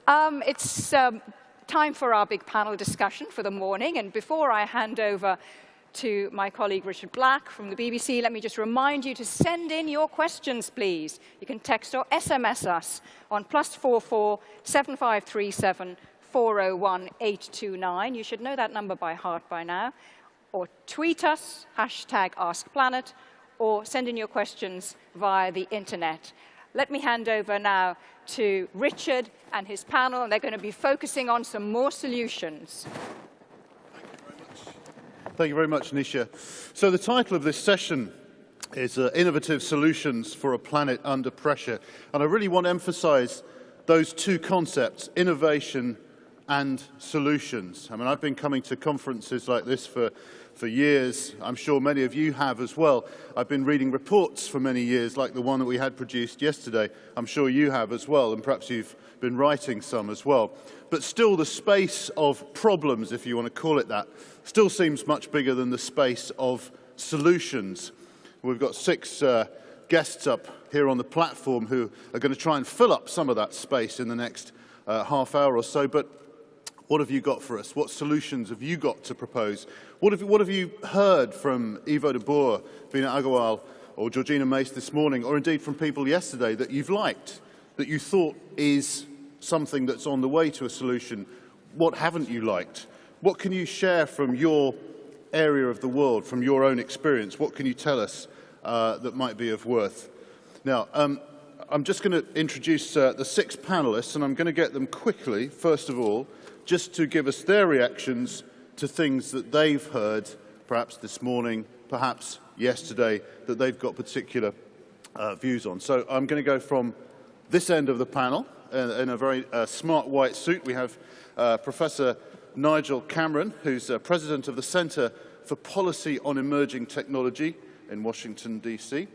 It's time for our big panel discussion for the morning. And before I hand over to my colleague Richard Black from the BBC, let me just remind you to send in your questions, please. You can text or SMS us on +44 7537 401 829. You should know that number by heart by now. Or tweet us, #AskPlanet, or send in your questions via the internet. Let me hand over now to Richard and his panel, and they're going to be focusing on some more solutions. Thank you very much, Nisha. So the title of this session is Innovative Solutions for a Planet Under Pressure. And I really want to emphasize those two concepts, innovation and solutions. I mean, I've been coming to conferences like this for years. I'm sure many of you have as well. I've been reading reports for many years, like the one that we had produced yesterday. I'm sure you have as well, and perhaps you've been writing some as well. But still, the space of problems, if you want to call it that, still seems much bigger than the space of solutions. We've got 6 guests up here on the platform who are going to try and fill up some of that space in the next half hour or so. But what have you got for us? What solutions have you got to propose? What have you heard from Ivo de Boer, Bina Agarwal, or Georgina Mace this morning, or indeed from people yesterday that you've liked, that you thought is something that's on the way to a solution? What haven't you liked? What can you share from your area of the world, from your own experience? What can you tell us that might be of worth? Now, I'm just going to introduce the 6 panelists, and I'm going to get them quickly, first of all, just to give us their reactions to things that they've heard, perhaps this morning, perhaps yesterday, that they've got particular views on. So I'm going to go from this end of the panel, in a very smart white suit. We have Professor Nigel Cameron, who's President of the Centre for Policy on Emerging Technology in Washington, D.C.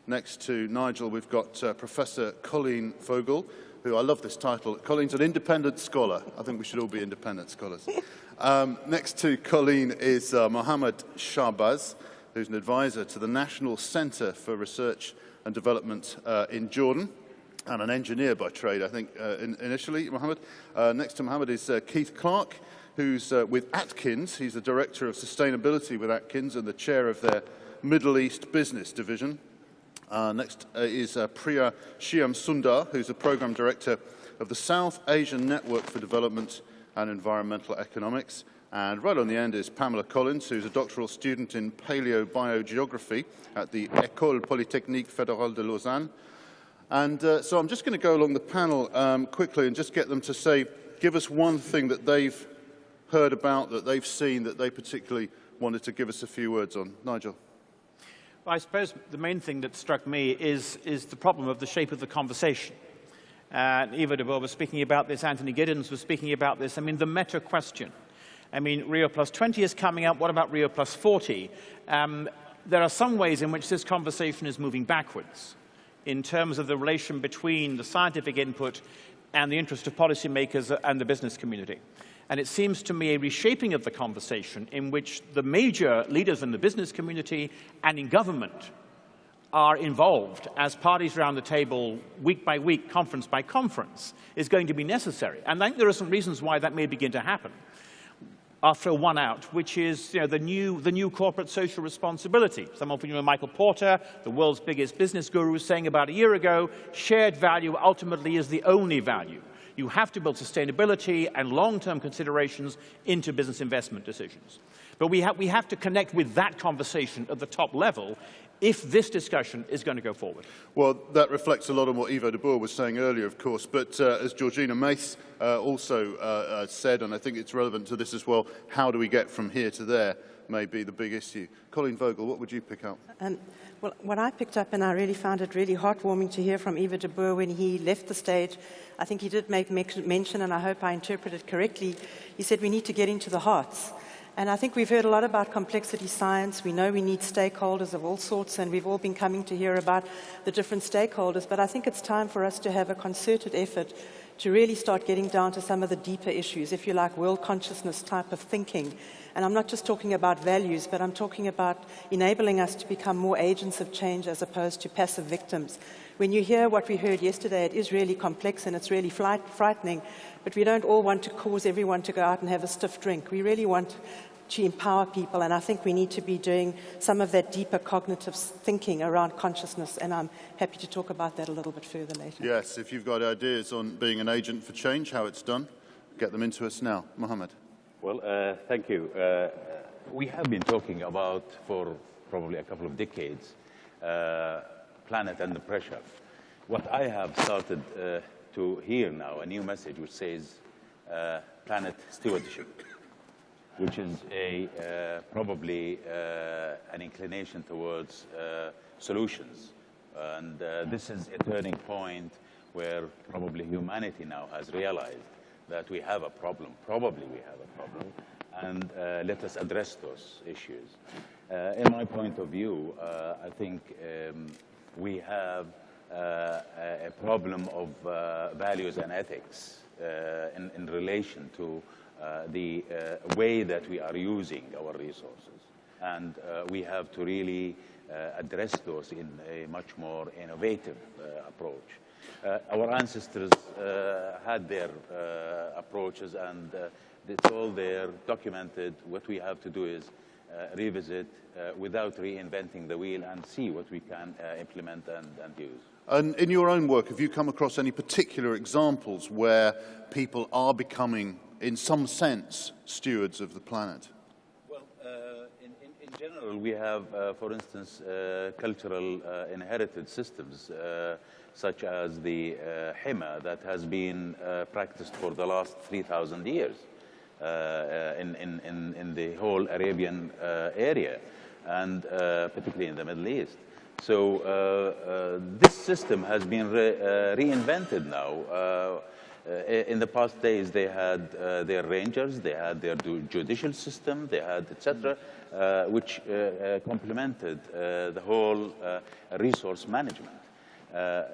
Next to Nigel, we've got Professor Coleen Vogel, who, I love this title. Colleen's an independent scholar. I think we should all be independent scholars. Next to Coleen is Mohammad Shahbaz, who's an advisor to the National Centre for Research and Development in Jordan, and an engineer by trade, I think, initially, Mohammad. Next to Mohammad is Keith Clarke, who's with Atkins. He's the Director of Sustainability with Atkins and the Chair of their Middle East Business Division. Next is Priya Shyamsundar, who's the Programme Director of the South Asian Network for Development and Environmental Economics. And right on the end is Pamela Collins, who's a doctoral student in paleobiogeography at the Ecole Polytechnique Federale de Lausanne. And so I'm just going to go along the panel quickly and just get them to say, give us one thing that they've heard about, that they've seen, that they particularly wanted to give us a few words on. Nigel. Well, I suppose the main thing that struck me is the problem of the shape of the conversation. Ivo de Boer was speaking about this, Anthony Giddens was speaking about this. I mean, the meta question. I mean, Rio Plus 20 is coming up. What about Rio Plus 40? There are some ways in which this conversation is moving backwards in terms of the relation between the scientific input and the interest of policymakers and the business community. And it seems to me a reshaping of the conversation in which the major leaders in the business community and in government are involved as parties around the table, week by week, conference by conference, is going to be necessary. And I think there are some reasons why that may begin to happen. I'll throw one out, which is the new corporate social responsibility. Some of you know Michael Porter, the world's biggest business guru, saying about a year ago, shared value ultimately is the only value. You have to build sustainability and long-term considerations into business investment decisions. But we have to connect with that conversation at the top level if this discussion is going to go forward. Well, that reflects a lot on what Ivo de Boer was saying earlier, of course, but as Georgina Mace also said, and I think it's relevant to this as well, how do we get from here to there may be the big issue. Coleen Vogel, what would you pick up? Well, what I picked up, and I really found it really heartwarming to hear from Ivo de Boer when he left the stage, I think he did make mention, and I hope I interpreted correctly, he said we need to get into the hearts. And I think we've heard a lot about complexity science. We know we need stakeholders of all sorts, and we've all been coming to hear about the different stakeholders. But I think it's time for us to have a concerted effort to really start getting down to some of the deeper issues, if you like, world consciousness type of thinking. And I'm not just talking about values, but I'm talking about enabling us to become more agents of change as opposed to passive victims. When you hear what we heard yesterday, it is really complex and it's really frightening, but we don't all want to cause everyone to go out and have a stiff drink. We really want to empower people, and I think we need to be doing some of that deeper cognitive thinking around consciousness, and I'm happy to talk about that a little bit further later. Yes, if you've got ideas on being an agent for change, how it's done, get them into us now. Mohammad. Well, thank you. We have been talking about, for probably a couple of decades, planet under pressure. What I have started to hear now, a new message which says planet stewardship, which is probably an inclination towards solutions. And this is a turning point where probably humanity now has realized that we have a problem, probably we have a problem, and let us address those issues. In my point of view, I think we have a problem of values and ethics in relation to the way that we are using our resources. And we have to really address those in a much more innovative approach. Our ancestors had their approaches, and it's all there, documented. What we have to do is revisit without reinventing the wheel and see what we can implement and use. And in your own work, have you come across any particular examples where people are becoming, in some sense, stewards of the planet? Well, in general, we have, for instance, cultural inherited systems, such as the hima that has been practiced for the last 3,000 years in the whole Arabian area, and particularly in the Middle East. So this system has been reinvented now. In the past days, they had their rangers, they had their judicial system, they had etc., which complemented the whole resource management.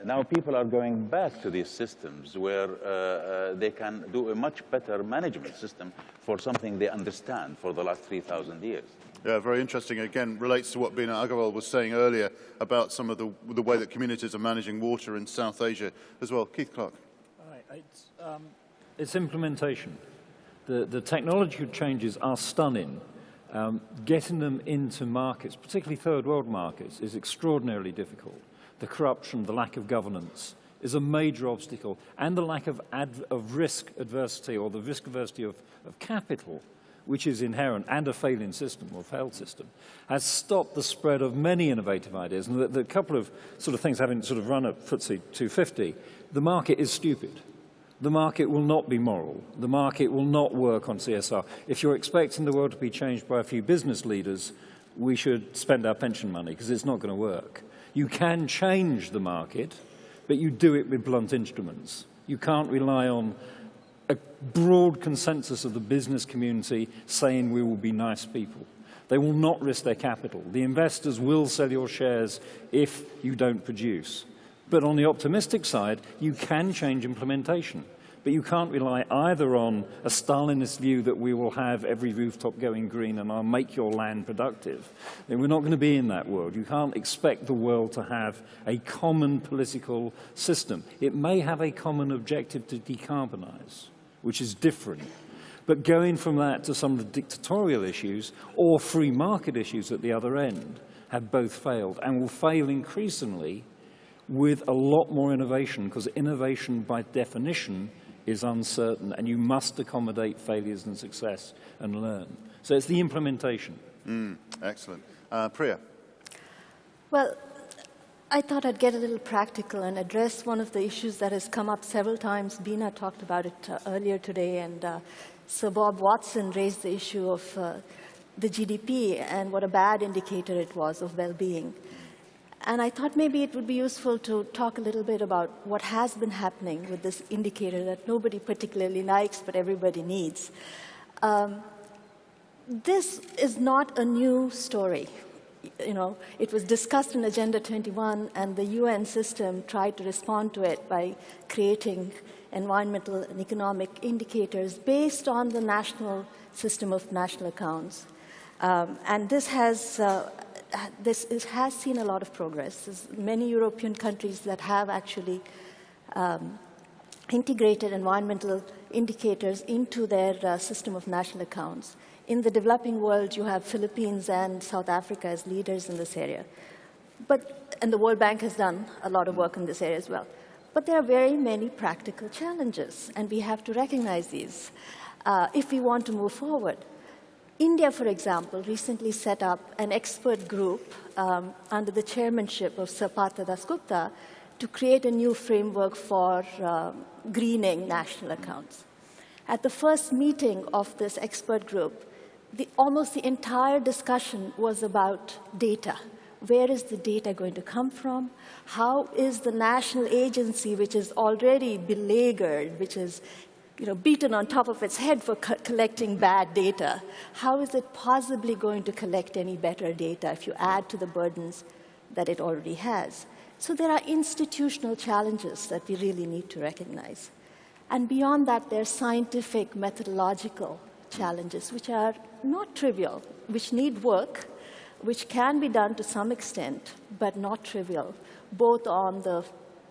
Now people are going back to these systems where they can do a much better management system for something they understand for the last 3,000 years. Yeah, very interesting. Again, relates to what Bina Agarwal was saying earlier about some of the way that communities are managing water in South Asia as well. Keith Clarke. It's implementation. The technological changes are stunning. Getting them into markets, particularly third world markets, is extraordinarily difficult. The corruption, the lack of governance is a major obstacle, and the lack of risk adversity, or the risk adversity of capital, which is inherent, and a failing system or failed system, has stopped the spread of many innovative ideas. And the couple of sort of things having sort of run at FTSE 250, the market is stupid. The market will not be moral. The market will not work on CSR. If you're expecting the world to be changed by a few business leaders, we should spend our pension money, because it's not going to work. You can change the market, but you do it with blunt instruments. You can't rely on a broad consensus of the business community saying we will be nice people. They will not risk their capital. The investors will sell your shares if you don't produce. But on the optimistic side, you can change implementation. But you can't rely either on a Stalinist view that we will have every rooftop going green and I'll make your land productive. And we're not going to be in that world. You can't expect the world to have a common political system. It may have a common objective to decarbonize, which is different. But going from that to some of the dictatorial issues or free market issues at the other end have both failed, and will fail increasingly with a lot more innovation, because innovation by definition is uncertain, and you must accommodate failures and success and learn. So it's the implementation. Excellent. Priya. Well, I thought I'd get a little practical and address one of the issues that has come up several times. Bina talked about it earlier today, and Sir Bob Watson raised the issue of the GDP and what a bad indicator it was of well-being. And I thought maybe it would be useful to talk a little bit about what has been happening with this indicator that nobody particularly likes, but everybody needs. This is not a new story. You know, it was discussed in Agenda 21, and the UN system tried to respond to it by creating environmental and economic indicators based on the national system of national accounts. And this has seen a lot of progress. There's many European countries that have actually integrated environmental indicators into their system of national accounts. In the developing world, you have Philippines and South Africa as leaders in this area. And the World Bank has done a lot of work in this area as well. But there are very many practical challenges, and we have to recognize these if we want to move forward. India, for example, recently set up an expert group under the chairmanship of Sir Partha Dasgupta to create a new framework for greening national accounts. At the first meeting of this expert group, almost the entire discussion was about data. Where is the data going to come from? How is the national agency, which is already beleaguered, which is beaten on top of its head for collecting bad data, how is it possibly going to collect any better data if you add to the burdens that it already has? So there are institutional challenges that we really need to recognize. And beyond that, there are scientific, methodological challenges, which are not trivial, which need work, which can be done to some extent, but not trivial, both on the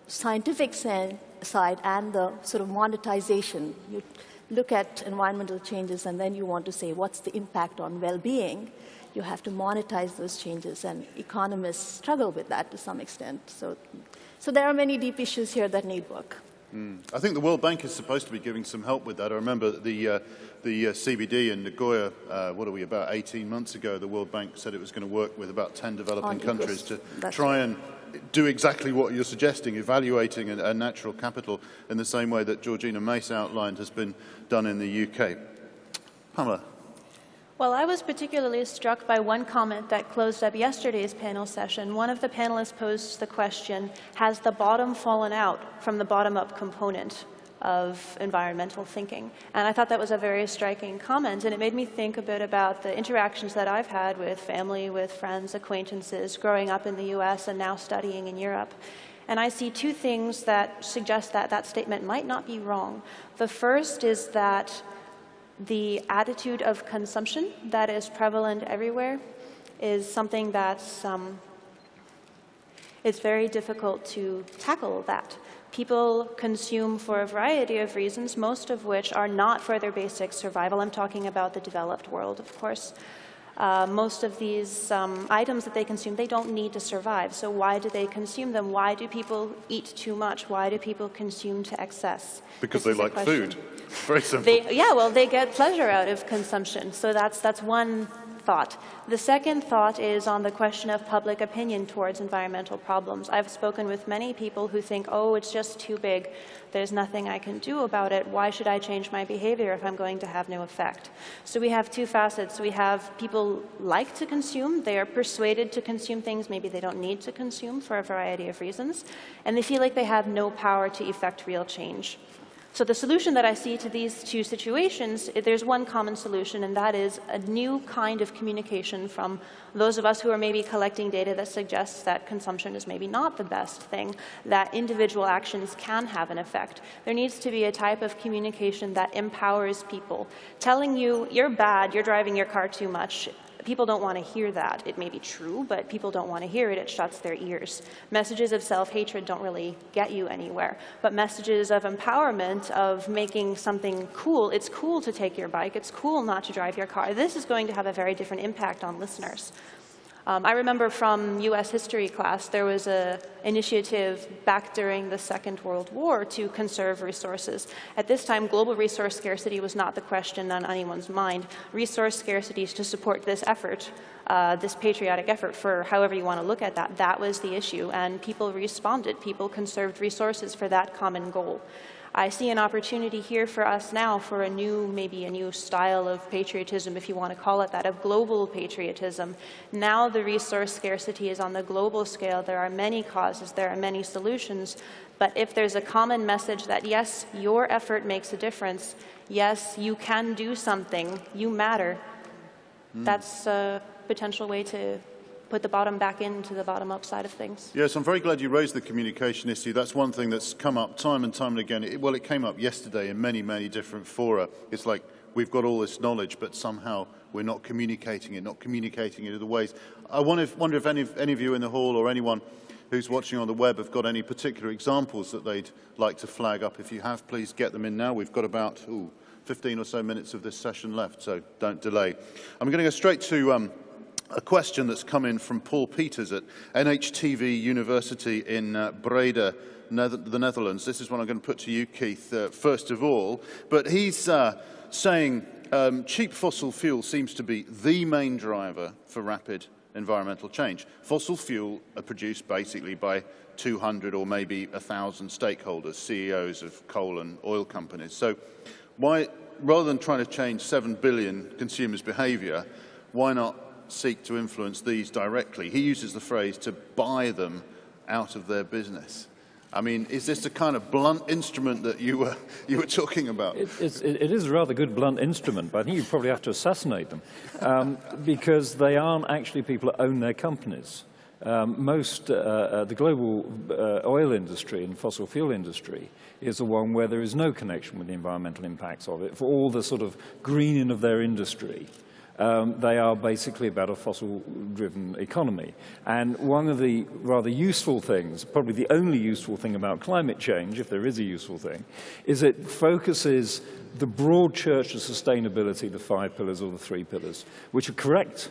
scientific side and the sort of monetization. You look at environmental changes, and then you want to say, what's the impact on well-being? You have to monetize those changes, and economists struggle with that to some extent. So there are many deep issues here that need work. I think the World Bank is supposed to be giving some help with that. I remember the CBD in Nagoya, what are we, about 18 months ago, the World Bank said it was going to work with about 10 developing countries to try and do exactly what you're suggesting, evaluating a natural capital in the same way that Georgina Mace outlined has been done in the UK. Pamela. Well, I was particularly struck by one comment that closed up yesterday's panel session. One of the panelists posed the question, has the bottom fallen out from the bottom-up component of environmental thinking? And I thought that was a very striking comment, and it made me think a bit about the interactions that I've had with family, with friends, acquaintances, growing up in the US and now studying in Europe. And I see two things that suggest that that statement might not be wrong. The first is that the attitude of consumption that is prevalent everywhere is something that's it's very difficult to tackle that. People consume for a variety of reasons, most of which are not for their basic survival. I'm talking about the developed world, of course. Most of these items that they consume, they don't need to survive. So why do they consume them? Why do people eat too much? Why do people consume to excess? Because they like food. Very simple. They get pleasure out of consumption. So that's one thought. The second thought is on the question of public opinion towards environmental problems. I've spoken with many people who think, oh, it's just too big. There's nothing I can do about it. Why should I change my behavior if I'm going to have no effect? So we have two facets. We have people like to consume. They are persuaded to consume things maybe they don't need to consume for a variety of reasons. And they feel like they have no power to effect real change. So the solution that I see to these two situations, there's one common solution, and that is a new kind of communication from those of us who are maybe collecting data that suggests that consumption is maybe not the best thing, that individual actions can have an effect. There needs to be a type of communication that empowers people. Telling you, you're bad, you're driving your car too much. People don't want to hear that. It may be true, but people don't want to hear it. It shuts their ears. Messages of self-hatred don't really get you anywhere. But messages of empowerment, of making something cool, it's cool to take your bike, it's cool not to drive your car, this is going to have a very different impact on listeners. I remember from US history class, there was an initiative back during the Second World War to conserve resources. At this time, global resource scarcity was not the question on anyone's mind. Resource scarcity to support this effort, this patriotic effort, for however you want to look at that, that was the issue. And people responded. People conserved resources for that common goal. I see an opportunity here for us now for a new, maybe a new style of patriotism, if you want to call it that, of global patriotism. Now the resource scarcity is on the global scale. There are many causes, there are many solutions, but if there's a common message that, yes, your effort makes a difference, yes, you can do something, you matter, that's a potential way to put the bottom back into the bottom-up side of things. Yes, I'm very glad you raised the communication issue. That's one thing that's come up time and time and again. It came up yesterday in many, many different fora. It's like we've got all this knowledge, but somehow we're not communicating it in other ways. I wonder if any of you in the hall or anyone who's watching on the web have got any particular examples that they'd like to flag up. If you have, please get them in now. We've got about 15 or so minutes of this session left, so don't delay. I'm going to go straight to a question that's come in from Paul Peters at NHTV University in Breda, the Netherlands. This is one I'm going to put to you, Keith, first of all. But he's saying cheap fossil fuel seems to be the main driver for rapid environmental change. Fossil fuel are produced basically by 200 or maybe 1,000 stakeholders, CEOs of coal and oil companies. So why, rather than trying to change 7 billion consumers' behaviour, why not seek to influence these directly? He uses the phrase to buy them out of their business. I mean, is this the kind of blunt instrument that you were talking about? It is a rather good blunt instrument, but I think you probably have to assassinate them because they aren't actually people that own their companies. The global oil industry and fossil fuel industry is the one where there is no connection with the environmental impacts of it. For all the sort of greening of their industry, they are basically about a fossil-driven economy. And one of the rather useful things, probably the only useful thing about climate change, if there is a useful thing, is it focuses the broad church of sustainability, the 5 pillars or the 3 pillars, which are correct,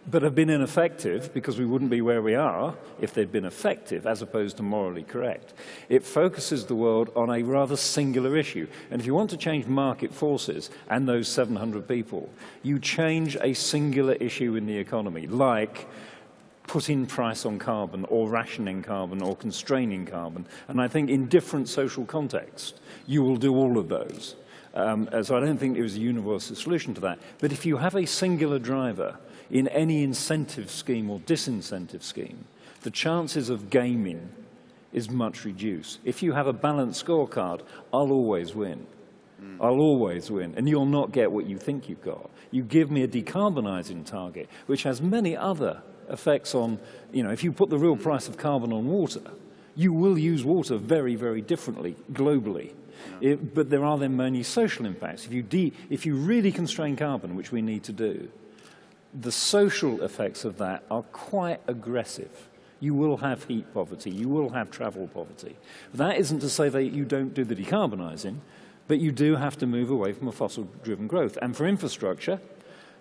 but have been ineffective because we wouldn't be where we are if they'd been effective as opposed to morally correct. It focuses the world on a rather singular issue. And if you want to change market forces and those 700 people, you change a singular issue in the economy, like putting price on carbon or rationing carbon or constraining carbon. And I think in different social contexts, you will do all of those. So I don't think there is a universal solution to that. But if you have a singular driver in any incentive scheme or disincentive scheme, the chances of gaming is much reduced. If you have a balanced scorecard, I'll always win. I'll always win, and you'll not get what you think you've got. You give me a decarbonizing target, which has many other effects on, if you put the real price of carbon on water, you will use water very, very differently globally. But there are then many social impacts. If you really constrain carbon, which we need to do, the social effects of that are quite aggressive. You will have heat poverty, you will have travel poverty. That isn't to say that you don't do the decarbonising, but you do have to move away from a fossil-driven growth. And for infrastructure,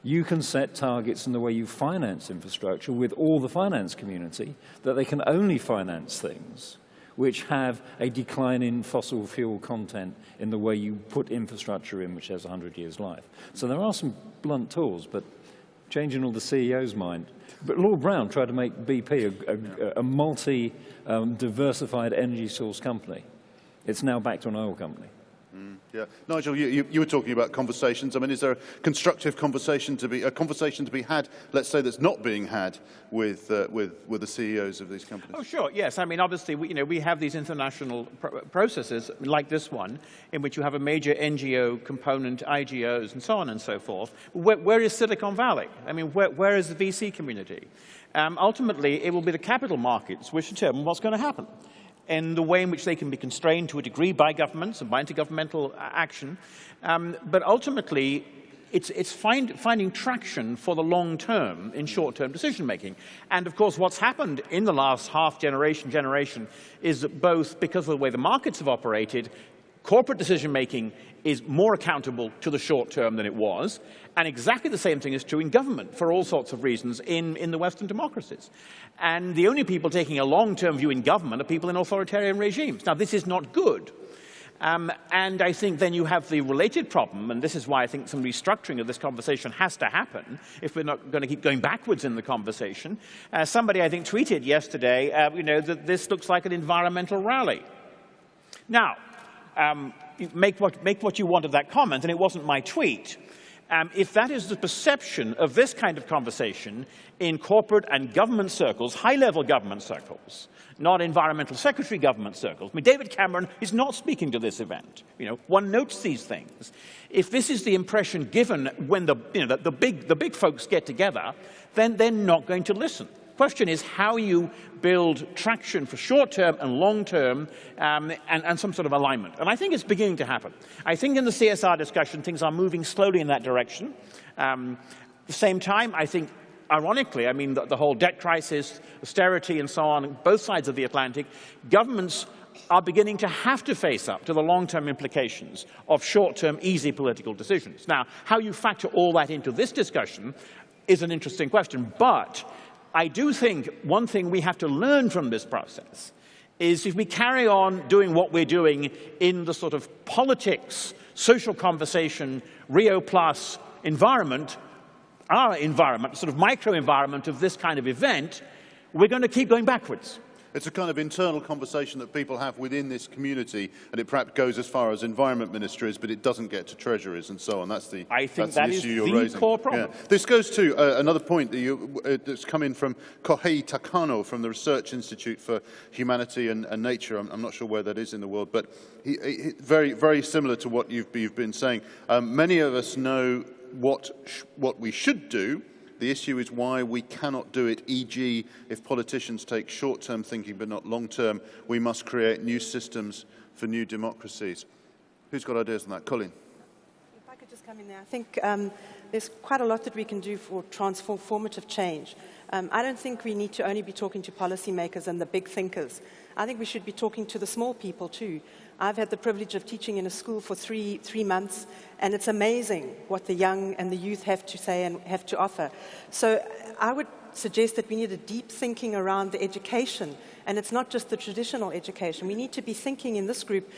you can set targets in the way you finance infrastructure with all the finance community, that they can only finance things which have a decline in fossil fuel content in the way you put infrastructure in, which has 100 years' life. So there are some blunt tools, but changing all the CEO's mind. But Lord Brown tried to make BP a multi-diversified energy source company. It's now back to an oil company. Yeah, Nigel, you were talking about conversations. I mean, is there a constructive conversation to be had? Let's say that's not being had with the CEOs of these companies. Oh, sure. Yes. I mean, obviously, we have these international processes like this one, in which you have a major NGO component, IGOs, and so on and so forth. Where is Silicon Valley? I mean, where is the VC community? Ultimately, it will be the capital markets which determine what's going to happen, in the way in which they can be constrained to a degree by governments and by intergovernmental action. But ultimately, it's finding traction for the long term in short-term decision-making. And of course, what's happened in the last half generation is that both because of the way the markets have operated, corporate decision-making is more accountable to the short term than it was, and exactly the same thing is true in government for all sorts of reasons in the Western democracies. And the only people taking a long-term view in government are people in authoritarian regimes. Now, this is not good. And I think then you have the related problem, and this is why I think some restructuring of this conversation has to happen if we're not going to keep going backwards in the conversation. Somebody, I think, tweeted yesterday, that this looks like an environmental rally. Now, make what you want of that comment, and it wasn't my tweet. If that is the perception of this kind of conversation in corporate and government circles, high-level government circles, not environmental secretary government circles. I mean, David Cameron is not speaking to this event. One notes these things. If this is the impression given when the big folks get together, then they're not going to listen. question is how you build traction for short-term and long-term and some sort of alignment. And I think it's beginning to happen. I think in the CSR discussion, things are moving slowly in that direction. At the same time, I think, ironically, I mean, the whole debt crisis, austerity and so on, both sides of the Atlantic, governments are beginning to have to face up to the long-term implications of short-term, easy political decisions. Now, how you factor all that into this discussion is an interesting question, but I do think one thing we have to learn from this process is if we carry on doing what we're doing in the sort of politics, social conversation, Rio Plus environment, our environment, sort of micro-environment of this kind of event, we're going to keep going backwards. It's a kind of internal conversation that people have within this community, and it perhaps goes as far as environment ministries, but it doesn't get to treasuries and so on. That's the issue you're raising. Core problem. Yeah. This goes to another point that's come in from Kohei Takano from the Research Institute for Humanity and Nature. I'm not sure where that is in the world, but very similar to what you've been saying. Many of us know what we should do. The issue is why we cannot do it, e.g. if politicians take short-term thinking but not long-term, we must create new systems for new democracies. Who's got ideas on that? Coleen. If I could just come in there. I think there's quite a lot that we can do for transformative change. I don't think we need to only be talking to policymakers and the big thinkers. I think we should be talking to the small people too. I've had the privilege of teaching in a school for three months, and it's amazing what the young and the youth have to say and have to offer. So I would suggest that we need a deep thinking around the education, and it's not just the traditional education. We need to be thinking in this group,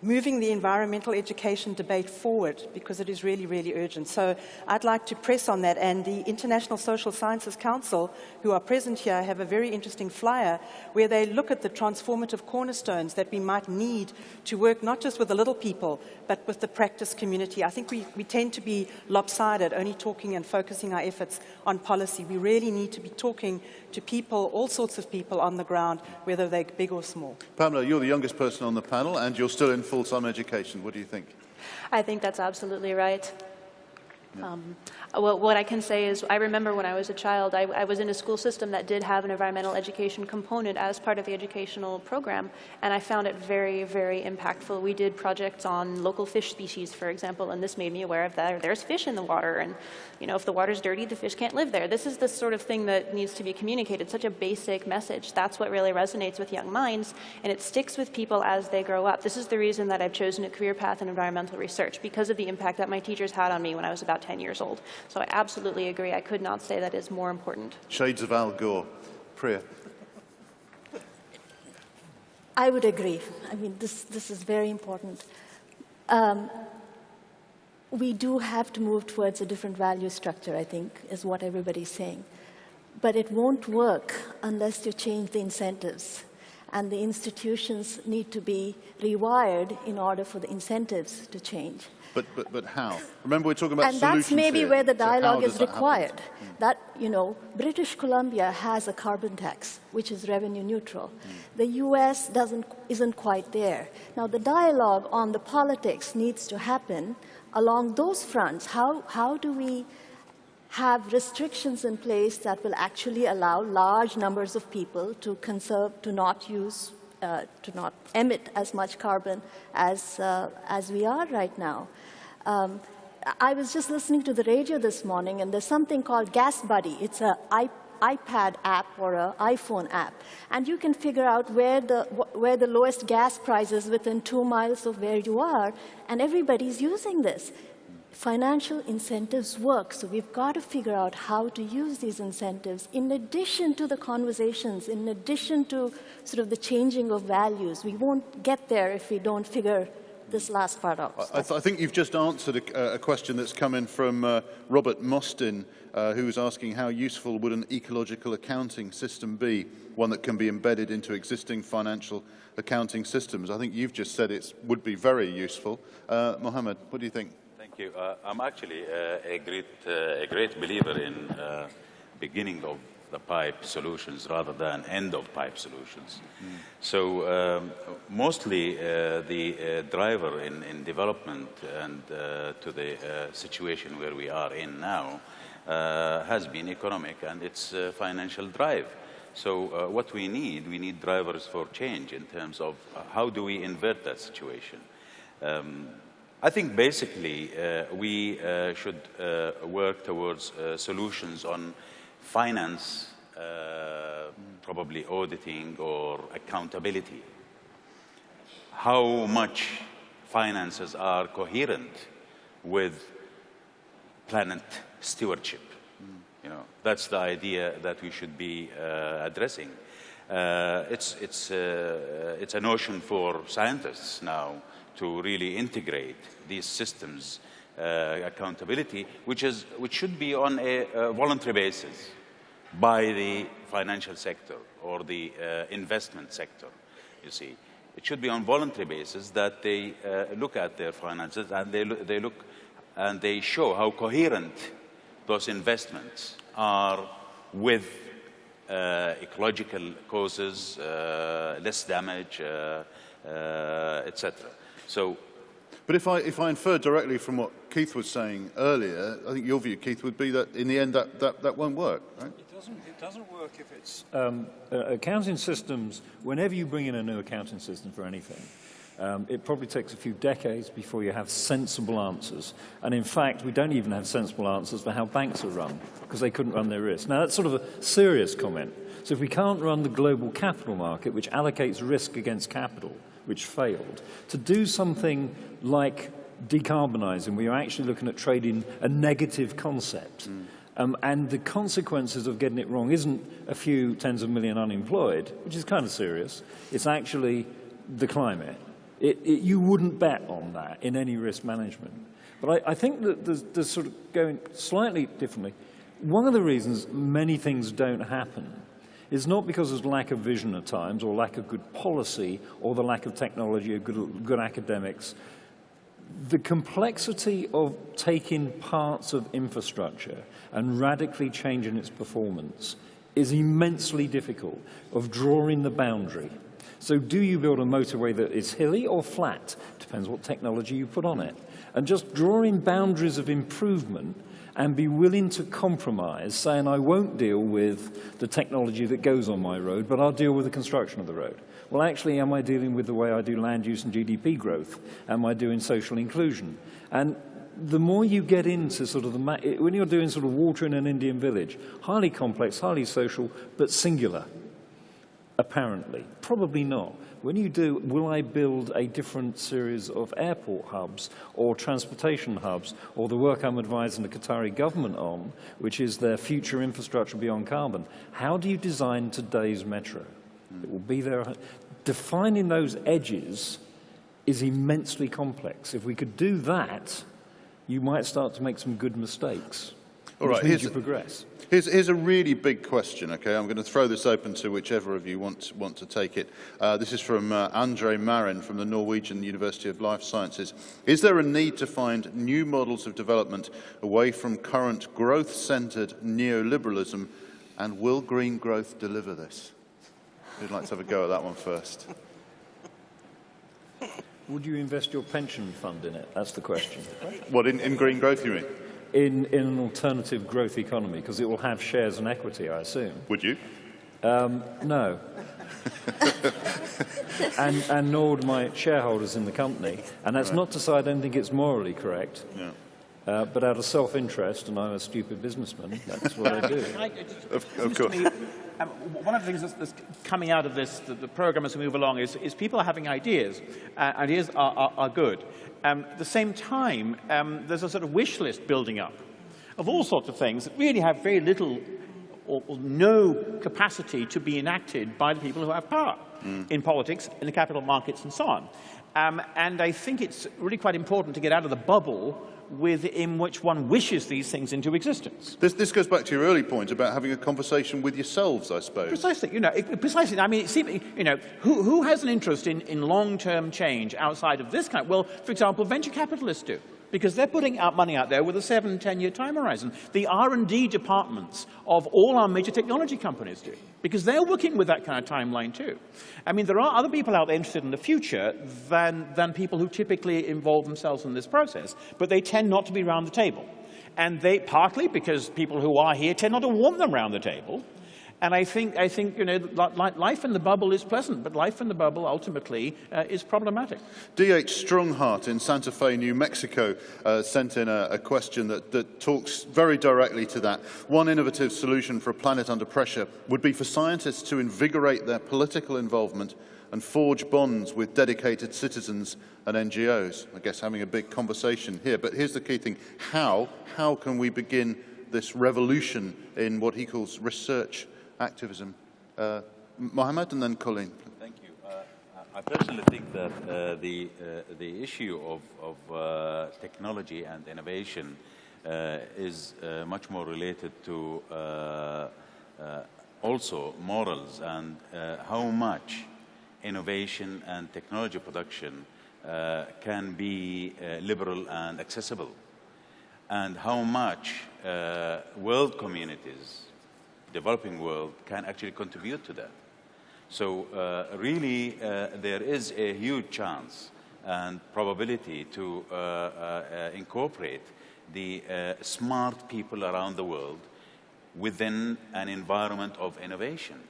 moving the environmental education debate forward, because it is really, really urgent. So I'd like to press on that, and the International Social Sciences Council, who are present here, have a very interesting flyer where they look at the transformative cornerstones that we might need to work not just with the little people, but with the practice community. I think we tend to be lopsided, only talking and focusing our efforts on policy. We really need to be talking to people, all sorts of people on the ground, whether they're big or small. Pamela, you're the youngest person on the panel, and you're still in full-time education. What do you think? I think that's absolutely right. Well, what I can say is I remember when I was a child, I was in a school system that did have an environmental education component as part of the educational program, and I found it very, very impactful. We did projects on local fish species, for example, and this made me aware of that. There's fish in the water, and you know, if the water's dirty, the fish can't live there. This is the sort of thing that needs to be communicated, such a basic message. That's what really resonates with young minds, and it sticks with people as they grow up. This is the reason that I've chosen a career path in environmental research, because of the impact that my teachers had on me when I was about 10 years old. So I absolutely agree. I could not say that is more important. Shades of Al Gore. Priya. I would agree. I mean, this is very important. We do have to move towards a different value structure, I think, is what everybody's saying. But it won't work unless you change the incentives. And the institutions need to be rewired in order for the incentives to change. But how? Remember, we're talking about solutions. And that's maybe here. where the dialogue is that required. happen? That, you know, British Columbia has a carbon tax, which is revenue neutral. The US isn't quite there. Now, the dialogue on the politics needs to happen along those fronts. How do we have restrictions in place that will actually allow large numbers of people to conserve, to not emit as much carbon as we are right now? I was just listening to the radio this morning, and there's something called Gas Buddy. It's an iPad app or an iPhone app, and you can figure out where the lowest gas price is within 2 miles of where you are, and everybody's using this. Financial incentives work, so we've got to figure out how to use these incentives in addition to the conversations, in addition to sort of the changing of values. We won't get there if we don't figure this last part out. I think you've just answered a question that's come in from Robert Mostyn, who was asking how useful would an ecological accounting system be, one that can be embedded into existing financial accounting systems. I think you've just said it would be very useful. Mohammad, what do you think? Thank you. I'm actually a great believer in beginning of the pipe solutions rather than end of pipe solutions. So mostly the driver in development and to the situation where we are in now has been economic and its financial drive. So what we need drivers for change in terms of how do we invert that situation. I think basically we should work towards solutions on finance, probably auditing or accountability. How much finances are coherent with planet stewardship? You know, that's the idea that we should be addressing. It's a notion for scientists now to really integrate these systems, accountability, which should be on a voluntary basis by the financial sector or the investment sector, you see. It should be on voluntary basis that they look at their finances and they look and they show how coherent those investments are with ecological causes, less damage, etc. So, but if I infer directly from what Keith was saying earlier, I think your view, Keith, would be that in the end that won't work, right? It doesn't work if it's accounting systems. Whenever you bring in a new accounting system for anything, it probably takes a few decades before you have sensible answers. And in fact, we don't even have sensible answers for how banks are run, because they couldn't run their risk. Now, that's sort of a serious comment. So if we can't run the global capital market, which allocates risk against capital, which failed, to do something like decarbonising, where you're actually looking at trading a negative concept, and the consequences of getting it wrong isn't a few tens of million unemployed, which is kind of serious. It's actually the climate. You wouldn't bet on that in any risk management. But I think that there's sort of going slightly differently. One of the reasons many things don't happen is not because there's lack of vision at times, or lack of good policy, or the lack of technology, or good academics. The complexity of taking parts of infrastructure and radically changing its performance is immensely difficult, of drawing the boundary. So do you build a motorway that is hilly or flat? Depends what technology you put on it. And just drawing boundaries of improvement and be willing to compromise, saying I won't deal with the technology that goes on my road, but I'll deal with the construction of the road. Well, actually, am I dealing with the way I do land use and GDP growth? Am I doing social inclusion? And the more you get into sort of when you're doing sort of water in an Indian village, highly complex, highly social, but singular, apparently. Probably not. When you do, will I build a different series of airport hubs or transportation hubs, or the work I'm advising the Qatari government on, which is their future infrastructure beyond carbon? How do you design today's metro? It will be there. Defining those edges is immensely complex. If we could do that, you might start to make some good mistakes. All right, means you progress. Here's a really big question, okay? I'm going to throw this open to whichever of you want to take it. This is from Andre Marin from the Norwegian University of Life Sciences. Is there a need to find new models of development away from current growth-centred neoliberalism, and will green growth deliver this? Who'd like to have a go at that one first? Would you invest your pension fund in it? That's the question. What, in green growth, you mean? In an alternative growth economy, because it will have shares and equity, I assume. Would you? No. and nor would my shareholders in the company. And that's not to say I don't think it's morally correct. Yeah. But out of self-interest, and I'm a stupid businessman, that's what I do. Of course. One of the things that's coming out of this, the program as we move along, is people are having ideas. Ideas are good. At the same time, there's a sort of wish list building up of all sorts of things that really have very little or no capacity to be enacted by the people who have power in politics, in the capital markets, and so on. And I think it's really quite important to get out of the bubble in which one wishes these things into existence. This goes back to your early point about having a conversation with yourselves, I suppose. Precisely. Precisely. I mean, who has an interest in long-term change outside of this kind? Well, for example, venture capitalists do, because they're putting out money out there with a 7-10-year time horizon. The R&D departments of all our major technology companies do, because they're working with that kind of timeline too. I mean, there are other people out there interested in the future than people who typically involve themselves in this process, but they tend not to be around the table. And they, partly because people who are here tend not to want them around the table. And I think you know, life in the bubble is pleasant, but life in the bubble ultimately is problematic. D.H. Strongheart in Santa Fe, New Mexico, sent in a question that talks very directly to that. One innovative solution for a planet under pressure would be for scientists to invigorate their political involvement and forge bonds with dedicated citizens and NGOs. I guess having a big conversation here. But here's the key thing. How can we begin this revolution in what he calls research activism? Mohammad and then Coleen. Thank you. I personally think that the issue of technology and innovation is much more related to also morals and how much innovation and technology production can be liberal and accessible, and how much world communities, developing world, can actually contribute to that. So really, there is a huge chance and probability to incorporate the smart people around the world within an environment of innovation.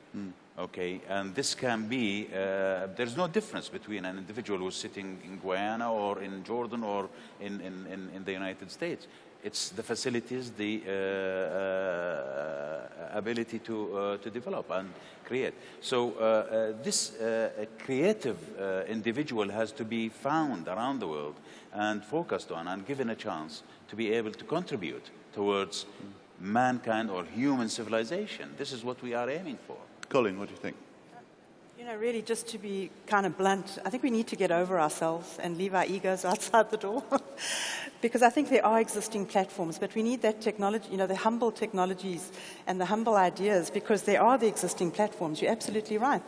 Okay, and this can be, there's no difference between an individual who's sitting in Guyana or in Jordan or in the United States. It's the facilities, the ability to develop and create. So this creative individual has to be found around the world and focused on and given a chance to be able to contribute towards mankind or human civilization. This is what we are aiming for. Coleen, what do you think? You know, really, just to be kind of blunt, I think we need to get over ourselves and leave our egos outside the door. Because I think there are existing platforms, but we need that technology, you know, the humble technologies and the humble ideas, because there are the existing platforms. You're absolutely right.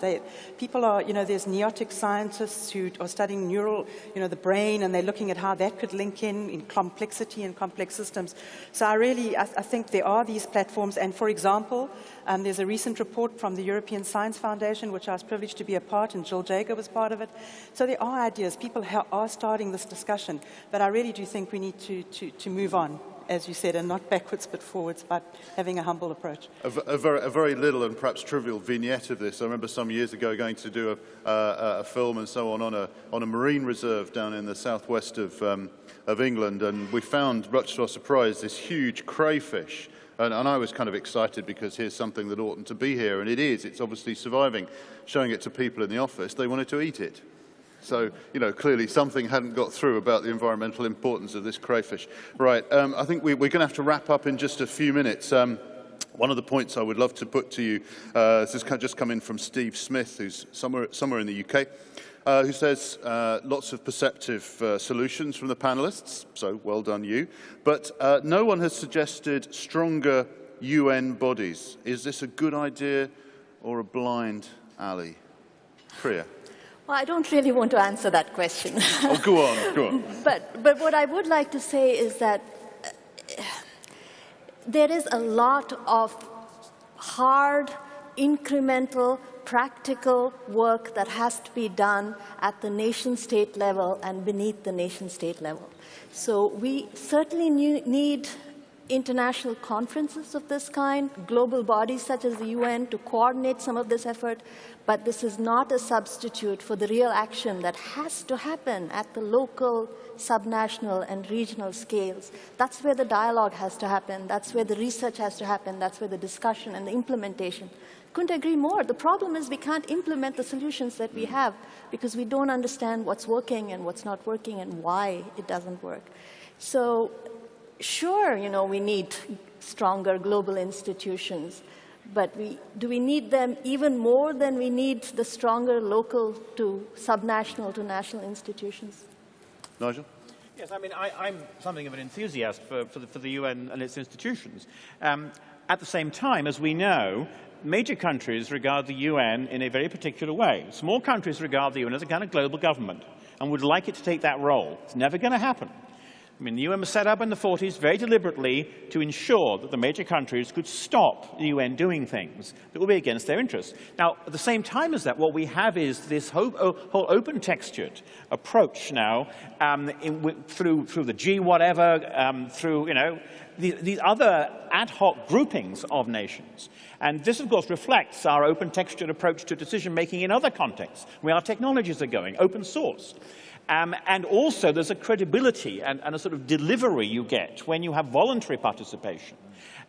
People are, you know, there's neotic scientists who are studying neural, you know, the brain, and they're looking at how that could link in complexity and complex systems. So I think there are these platforms. And for example, there's a recent report from the European Science Foundation, which I was privileged to be a part, and Jill Jager was part of it. So there are ideas. People are starting this discussion. But I really do think we need to move on, as you said, and not backwards but forwards, but having a humble approach. A very little and perhaps trivial vignette of this. I remember some years ago going to do a film and so on a marine reserve down in the southwest of England, and we found, much to our surprise, this huge crayfish. And I was kind of excited because here's something that oughtn't to be here, and it is. It's obviously surviving. Showing it to people in the office, they wanted to eat it. So, you know, clearly something hadn't got through about the environmental importance of this crayfish. Right, I think we're going to have to wrap up in just a few minutes. One of the points I would love to put to you, this has just come in from Steve Smith, who's somewhere in the UK, who says lots of perceptive solutions from the panellists, so well done you. But no one has suggested stronger UN bodies. Is this a good idea or a blind alley? Priya. Well, I don't really want to answer that question. Oh, go on. But what I would like to say is that there is a lot of hard, incremental, practical work that has to be done at the nation-state level and beneath the nation-state level. So we certainly need international conferences of this kind, global bodies such as the UN to coordinate some of this effort, but this is not a substitute for the real action that has to happen at the local, subnational, and regional scales. That's where the dialogue has to happen. That's where the research has to happen. That's where the discussion and the implementation. Couldn't agree more. The problem is we can't implement the solutions that we have because we don't understand what's working and what's not working and why it doesn't work. So sure, you know, we need stronger global institutions, but do we need them even more than we need the stronger local to subnational to national institutions? Nigel? Yes, I mean, I'm something of an enthusiast for the UN and its institutions. At the same time, as we know, major countries regard the UN in a very particular way. Small countries regard the UN as a kind of global government and would like it to take that role. It's never going to happen. I mean, the UN was set up in the 40s very deliberately to ensure that the major countries could stop the UN doing things that would be against their interests. Now, at the same time as that, what we have is this whole open-textured approach now through the G whatever, through, you know, these other ad hoc groupings of nations. And this, of course, reflects our open-textured approach to decision-making in other contexts, where our technologies are going, open source. And also, there's a credibility and a sort of delivery you get when you have voluntary participation.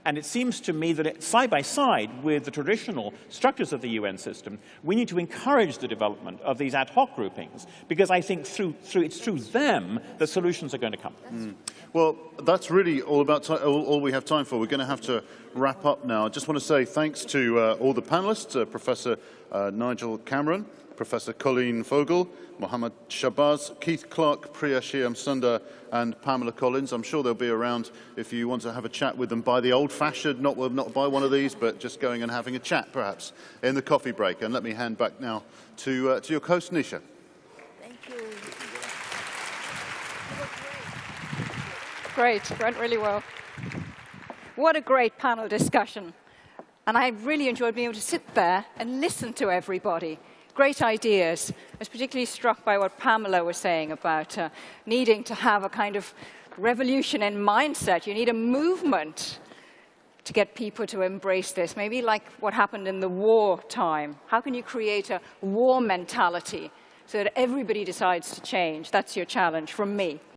And it seems to me that side by side with the traditional structures of the UN system, we need to encourage the development of these ad hoc groupings, because I think it's through them that solutions are going to come. Well, that's really all we have time for. We're going to have to wrap up now. I just want to say thanks to all the panelists, Professor Nigel Cameron, Professor Coleen Vogel, Mohammad Shahbaz, Keith Clarke, Priya Shyamsundar, and Pamela Collins. I'm sure they'll be around if you want to have a chat with them by the old-fashioned, not by one of these, but just going and having a chat, perhaps, in the coffee break. And let me hand back now to your host, Nisha. Thank you. Great, went really well. What a great panel discussion. And I really enjoyed being able to sit there and listen to everybody. Great ideas. I was particularly struck by what Pamela was saying about needing to have a kind of revolution in mindset. You need a movement to get people to embrace this, maybe like what happened in the war time. How can you create a war mentality so that everybody decides to change? That's your challenge from me.